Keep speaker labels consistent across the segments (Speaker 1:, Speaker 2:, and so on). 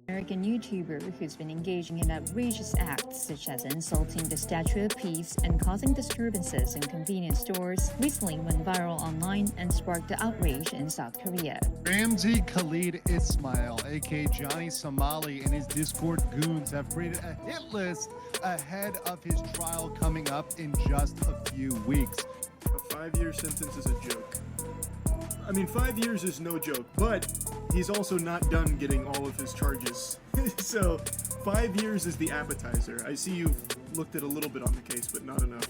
Speaker 1: American YouTuber who's been engaging in outrageous acts such as insulting the Statue of Peace and causing disturbances in convenience stores, recently went viral online and sparked the outrage in South Korea.
Speaker 2: Ramzi Khalid Ismail, aka Johnny Somali, and his Discord goons have created a hit list ahead of his trial coming up in just a few weeks.
Speaker 3: A 5-year sentence is a joke. I mean, 5 years is no joke, but he's also not done getting all of his charges. So 5 years is the appetizer. I see you've looked at a little bit on the case, but not enough.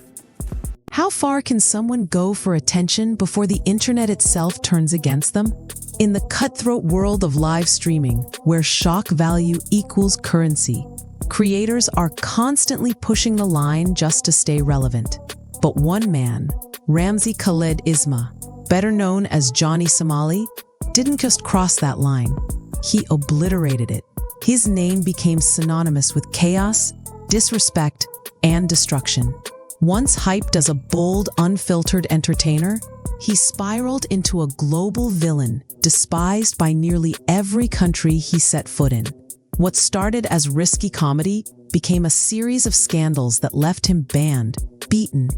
Speaker 4: How far can someone go for attention before the internet itself turns against them? In the cutthroat world of live streaming, where shock value equals currency, creators are constantly pushing the line just to stay relevant. But one man, Ramzi Khalid Ismail, better known as Johnny Somali, didn't just cross that line. He obliterated it. His name became synonymous with chaos, disrespect, and destruction. Once hyped as a bold, unfiltered entertainer, he spiraled into a global villain, despised by nearly every country he set foot in. What started as risky comedy became a series of scandals that left him banned, beaten,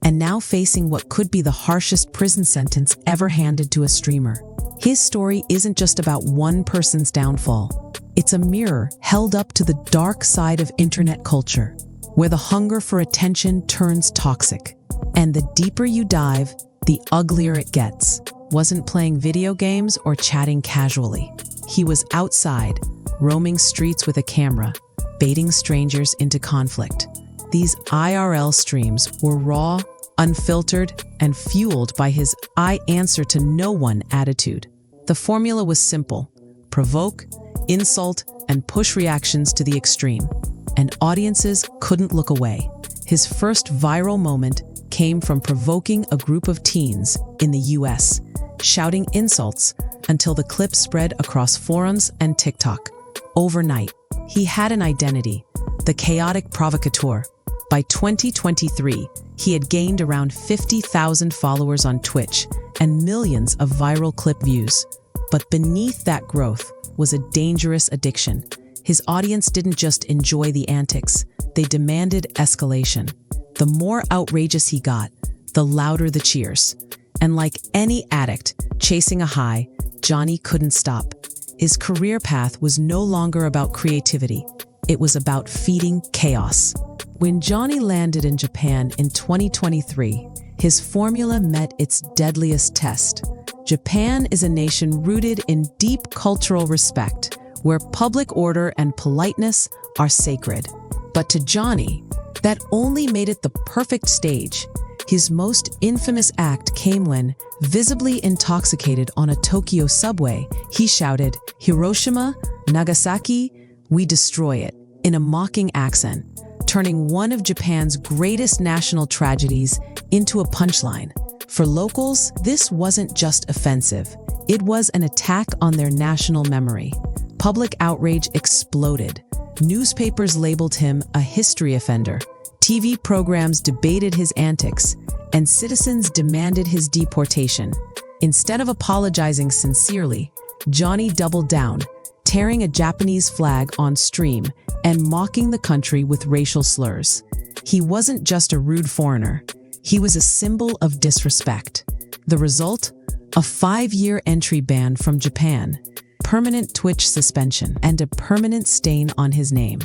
Speaker 4: and now facing what could be the harshest prison sentence ever handed to a streamer. His story isn't just about one person's downfall. It's a mirror held up to the dark side of internet culture, where the hunger for attention turns toxic. And the deeper you dive, the uglier it gets. Wasn't playing video games or chatting casually. He was outside, roaming streets with a camera, baiting strangers into conflict. These IRL streams were raw, unfiltered, and fueled by his "I answer to no one" attitude. The formula was simple: provoke, insult, and push reactions to the extreme. And audiences couldn't look away. His first viral moment came from provoking a group of teens in the US, shouting insults until the clip spread across forums and TikTok. Overnight, he had an identity: the chaotic provocateur. By 2023, he had gained around 50,000 followers on Twitch and millions of viral clip views. But beneath that growth was a dangerous addiction. His audience didn't just enjoy the antics, they demanded escalation. The more outrageous he got, the louder the cheers. And like any addict chasing a high, Johnny couldn't stop. His career path was no longer about creativity. It was about feeding chaos. When Johnny landed in Japan in 2023, his formula met its deadliest test. Japan is a nation rooted in deep cultural respect, where public order and politeness are sacred. But to Johnny, that only made it the perfect stage. His most infamous act came when, visibly intoxicated on a Tokyo subway, he shouted, "Hiroshima, Nagasaki, we destroy it," in a mocking accent, turning one of Japan's greatest national tragedies into a punchline. For locals, this wasn't just offensive. It was an attack on their national memory. Public outrage exploded. Newspapers labeled him a history offender. TV programs debated his antics, and citizens demanded his deportation. Instead of apologizing sincerely, Johnny doubled down, tearing a Japanese flag on stream and mocking the country with racial slurs. He wasn't just a rude foreigner. He was a symbol of disrespect. The result? A 5-year entry ban from Japan, permanent Twitch suspension, and a permanent stain on his name.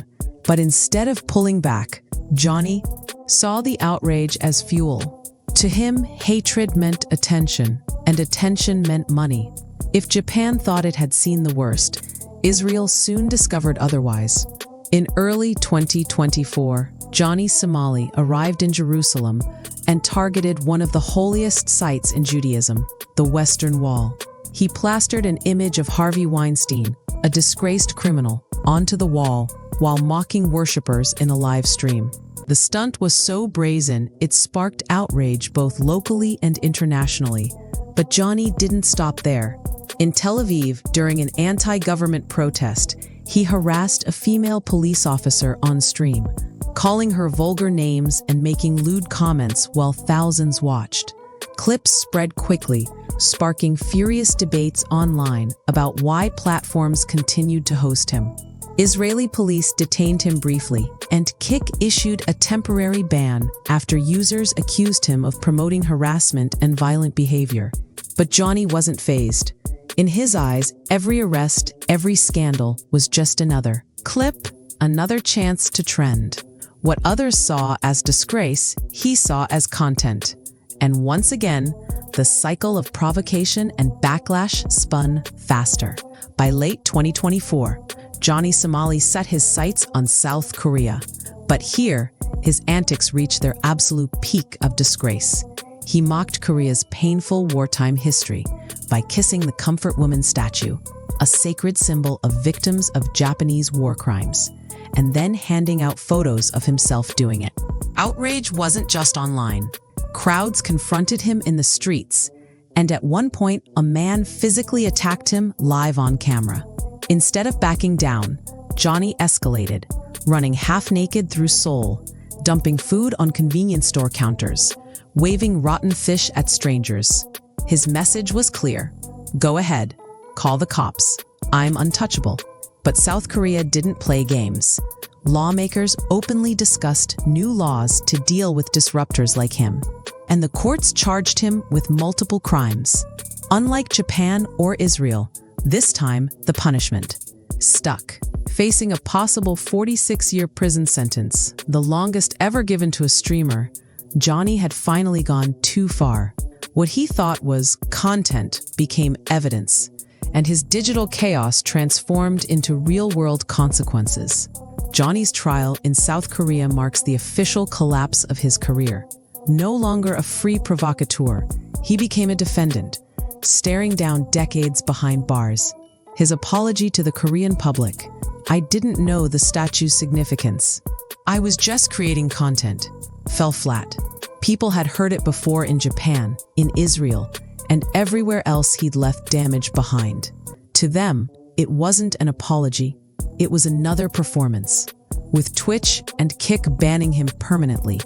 Speaker 4: But instead of pulling back, Johnny saw the outrage as fuel. To him, hatred meant attention, and attention meant money. If Japan thought it had seen the worst, Israel soon discovered otherwise. In early 2024, Johnny Somali arrived in Jerusalem and targeted one of the holiest sites in Judaism, the Western Wall. He plastered an image of Harvey Weinstein, a disgraced criminal, onto the wall while mocking worshippers in a live stream. The stunt was so brazen, it sparked outrage both locally and internationally. But Johnny didn't stop there. In Tel Aviv, during an anti-government protest, he harassed a female police officer on stream, calling her vulgar names and making lewd comments while thousands watched. Clips spread quickly, sparking furious debates online about why platforms continued to host him. Israeli police detained him briefly, and Kik issued a temporary ban after users accused him of promoting harassment and violent behavior. But Johnny wasn't fazed. In his eyes, every arrest, every scandal was just another clip, another chance to trend. What others saw as disgrace, he saw as content. And once again, the cycle of provocation and backlash spun faster. By late 2024, Johnny Somali set his sights on South Korea. But here, his antics reached their absolute peak of disgrace. He mocked Korea's painful wartime history by kissing the Comfort Woman statue, a sacred symbol of victims of Japanese war crimes, and then handing out photos of himself doing it. Outrage wasn't just online. Crowds confronted him in the streets, and at one point, a man physically attacked him live on camera. Instead of backing down, Johnny escalated, running half-naked through Seoul, dumping food on convenience store counters, waving rotten fish at strangers. His message was clear: go ahead, call the cops, I'm untouchable. But South Korea didn't play games. Lawmakers openly discussed new laws to deal with disruptors like him, and the courts charged him with multiple crimes. Unlike Japan or Israel, this time the punishment stuck. Facing a possible 46-year prison sentence, the longest ever given to a streamer, Johnny had finally gone too far. What he thought was content became evidence, and his digital chaos transformed into real-world consequences. Johnny's trial in South Korea marks the official collapse of his career. No longer a free provocateur, he became a defendant, staring down decades behind bars. His apology to the Korean public: I didn't know the statue's significance. I was just creating content, fell flat. People had heard it before in Japan, in Israel, and everywhere else he'd left damage behind. To them, it wasn't an apology, it was another performance. With Twitch and Kik banning him permanently,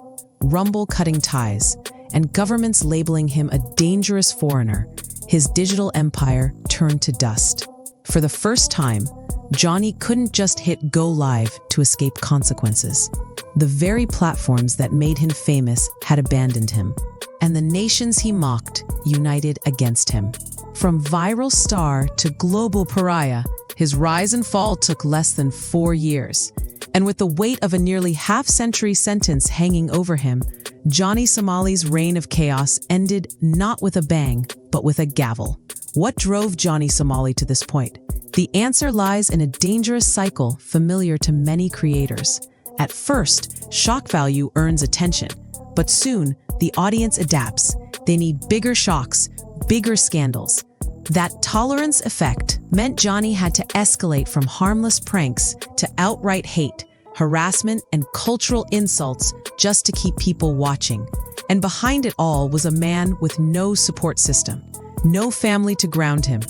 Speaker 4: Rumble cutting ties, and governments labeling him a dangerous foreigner, his digital empire turned to dust. For the first time, Johnny couldn't just hit go live to escape consequences. The very platforms that made him famous had abandoned him, and the nations he mocked united against him. From viral star to global pariah, his rise and fall took less than 4 years. And with the weight of a nearly half-century sentence hanging over him, Johnny Somali's reign of chaos ended not with a bang, but with a gavel. What drove Johnny Somali to this point? The answer lies in a dangerous cycle familiar to many creators. At first, shock value earns attention, but soon the audience adapts. They need bigger shocks, bigger scandals. That tolerance effect meant Johnny had to escalate from harmless pranks to outright hate, harassment, and cultural insults just to keep people watching. And behind it all was a man with no support system, no family to ground him,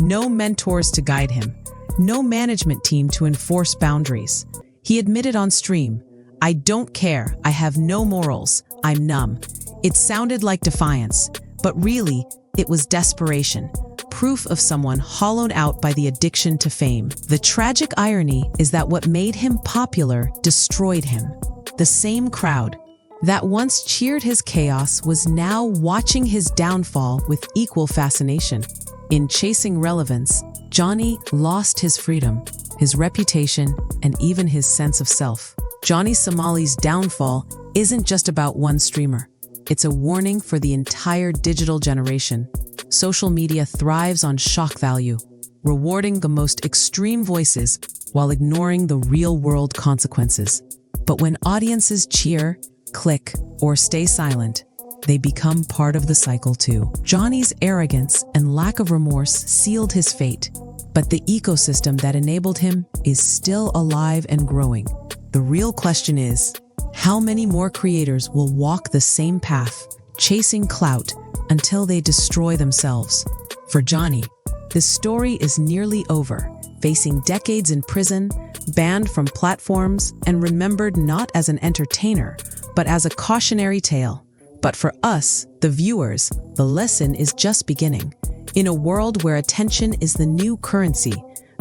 Speaker 4: no mentors to guide him, no management team to enforce boundaries. He admitted on stream, "I don't care, I have no morals, I'm numb." It sounded like defiance, but really, it was desperation. Proof of someone hollowed out by the addiction to fame. The tragic irony is that what made him popular destroyed him. The same crowd that once cheered his chaos was now watching his downfall with equal fascination. In chasing relevance, Johnny lost his freedom, his reputation, and even his sense of self. Johnny Somali's downfall isn't just about one streamer. It's a warning for the entire digital generation. Social media thrives on shock value, rewarding the most extreme voices while ignoring the real-world consequences. But when audiences cheer, click, or stay silent, they become part of the cycle too. Johnny's arrogance and lack of remorse sealed his fate, but the ecosystem that enabled him is still alive and growing. The real question is, how many more creators will walk the same path, chasing clout, until they destroy themselves? For Johnny, the story is nearly over, facing decades in prison, banned from platforms, and remembered not as an entertainer, but as a cautionary tale. But for us, the viewers, the lesson is just beginning. In a world where attention is the new currency,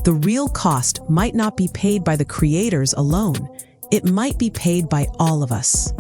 Speaker 4: the real cost might not be paid by the creators alone. It might be paid by all of us.